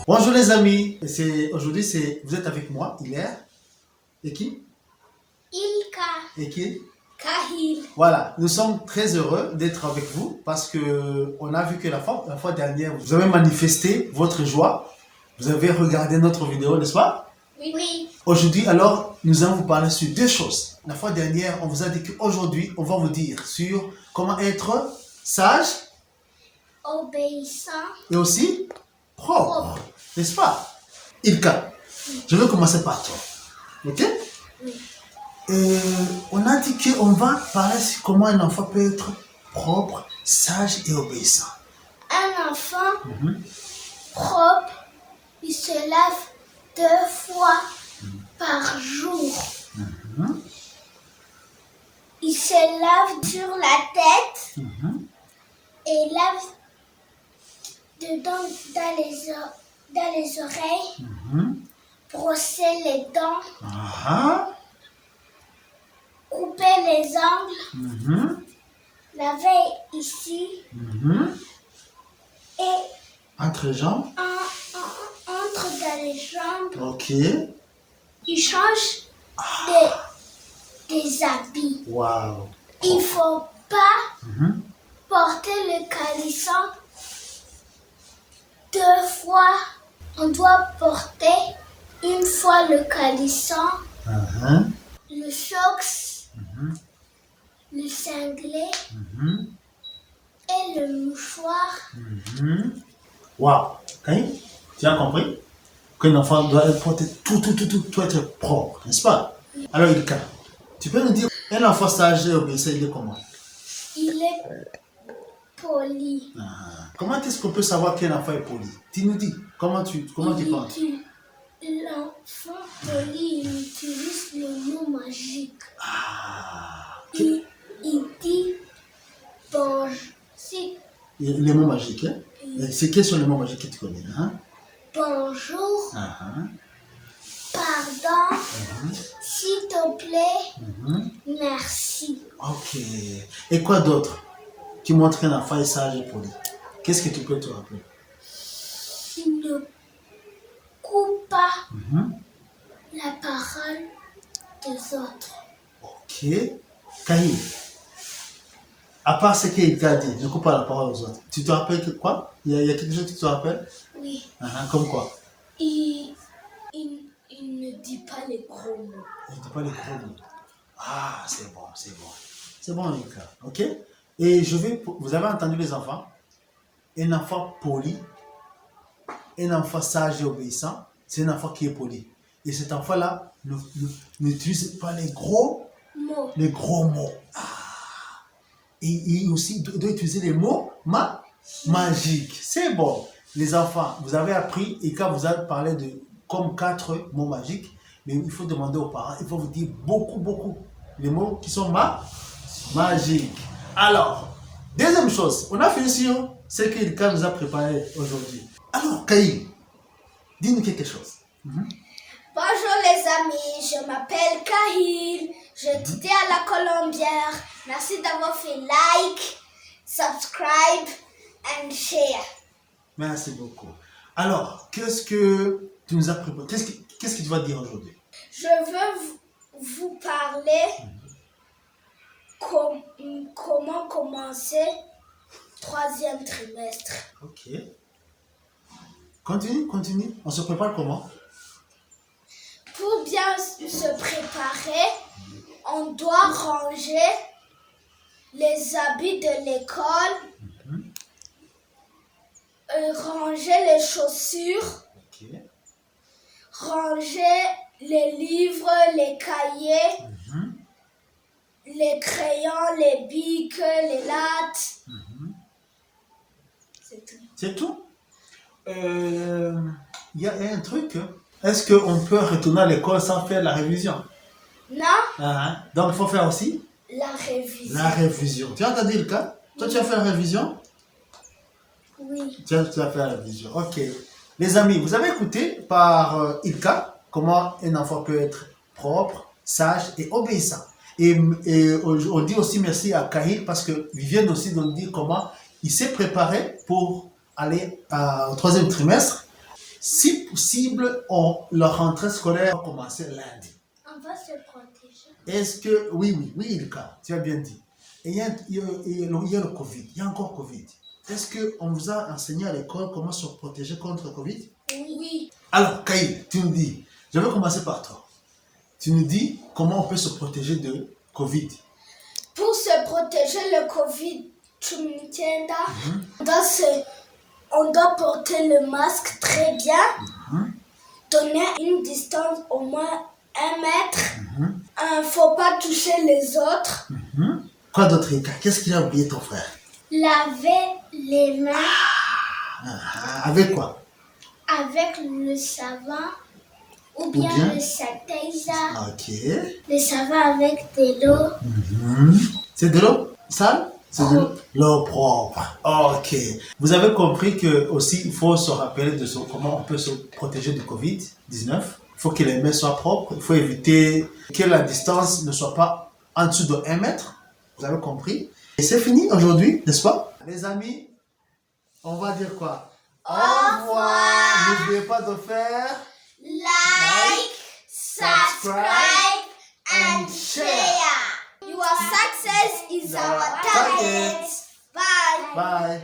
Bonjour les amis, aujourd'hui vous êtes avec moi, Hilaire, et qui? Ilka. Et qui? Kahil. Voilà, nous sommes très heureux d'être avec vous parce que on a vu que la fois dernière, vous avez manifesté votre joie, vous avez regardé notre vidéo, n'est-ce pas? Oui. Aujourd'hui, alors, nous allons vous parler sur deux choses. La fois dernière, on vous a dit qu'aujourd'hui, on va vous dire sur comment être sage Obéissant. et aussi propre, n'est-ce pas? Ilka, je vais commencer par toi, ok? Oui. On a dit qu'on va parler sur comment un enfant peut être propre, sage et obéissant. Un enfant propre, il se lave 2 fois par jour. Il se lave sur la tête et lave dedans dans les oreilles, brosser les dents, couper les ongles, laver ici et Entre les jambes. entre dans les jambes. Ok. Il change des habits. Waouh. Il ne faut pas porter le caleçon 2 fois. On doit porter 1 fois le caleçon, le socks, le cinglet et le mouchoir. Waouh. Okay. Tu as compris qu'un enfant doit être porté tout être propre, n'est-ce pas? Alors, Ilka, tu peux nous dire, un enfant sage et obéissant, il est comment? Il est poli. Comment est-ce qu'on peut savoir qu'un enfant est poli? Tu nous dis, comment tu penses? L'enfant poli, il utilise le mot magique. Okay. Il dit bonjour. Les mots magiques, hein? C'est quels sont les mots magiques que tu connais, hein? Bonjour, pardon, s'il te plaît, merci. Ok. Et quoi d'autre qui montre qu'un enfant est sage et poli? Qu'est-ce que tu peux te rappeler? Il ne coupe pas la parole des autres. Ok. Kahil, à part ce qu'il t'a dit, ne coupe pas la parole aux autres. Tu te rappelles que quoi? Il y a quelque chose que tu te rappelles? Oui. Comme quoi? Il ne dit pas les gros mots. Il ne dit pas les gros mots. Ah, c'est bon, c'est bon. C'est bon, Mika. Ok? Et vous avez entendu les enfants? Un enfant poli, un enfant sage et obéissant, c'est un enfant qui est poli. Et cet enfant-là n'utilise pas les gros mots. Et il aussi doit utiliser les mots magiques. C'est bon. Les enfants, vous avez appris, et quand vous avez parlé de comme 4 mots magiques, mais il faut demander aux parents, il faut vous dire beaucoup les mots qui sont magiques. Alors, deuxième chose, on a fini sur ce qu'Ilka nous a préparé aujourd'hui. Alors, Kahil, dis-nous quelque chose. Bonjour les amis, je m'appelle Kahil, j'étudie à la Colombière. Merci d'avoir fait like, subscribe and share. Merci beaucoup. Alors, qu'est-ce que tu nous as préparé? Qu'est-ce que tu vas dire aujourd'hui? Je veux vous parler comment commencer 3e trimestre. Ok. Continue. On se prépare comment? Pour bien se préparer, on doit ranger les habits de l'école, ranger les chaussures, ranger les livres, les cahiers, les crayons, les bics, les lattes. C'est tout. C'est tout? Il y a un truc. Est-ce qu'on peut retourner à l'école sans faire la révision? Non. Donc, il faut faire aussi La révision. la révision. Tu as entendu le cas? Toi, tu as fait la révision? Oui. Tu as fait la révision. Ok. Les amis, vous avez écouté par Ilka comment un enfant peut être propre, sage et obéissant. Et on dit aussi merci à Kahil parce que Viviane aussi nous dit comment il s'est préparé pour aller au 3e trimestre. Si possible, leur rentrée scolaire va commencer lundi. On va se protéger. Est-ce que... Oui, Ilka, tu as bien dit. Et il y a le Covid, il y a encore Covid. Est-ce qu'on vous a enseigné à l'école comment se protéger contre le Covid? Oui. Alors, Kaïl, tu nous dis, je vais commencer par toi. Tu nous dis comment on peut se protéger de Covid. Pour se protéger le Covid, on doit porter le masque très bien, donner une distance au moins 1 mètre. Il ne faut pas toucher les autres. Quoi d'autre, Ilka? Qu'est-ce qu'il a oublié ton frère? Laver les mains Avec quoi? avec le savon ou bien le sanitizer. Ok. Le savon avec de l'eau. C'est de l'eau sale? C'est de l'eau propre. Ok. Vous avez compris que aussi il faut se rappeler de comment on peut se protéger du Covid-19. Il faut que les mains soient propres. Il faut éviter que la distance ne soit pas en dessous de 1 mètre. Vous avez compris? Et c'est fini aujourd'hui, n'est-ce pas? Les amis, on va dire quoi? Au revoir. N'oubliez pas de faire Like, subscribe, and share. Your success is our target. Bye. Bye.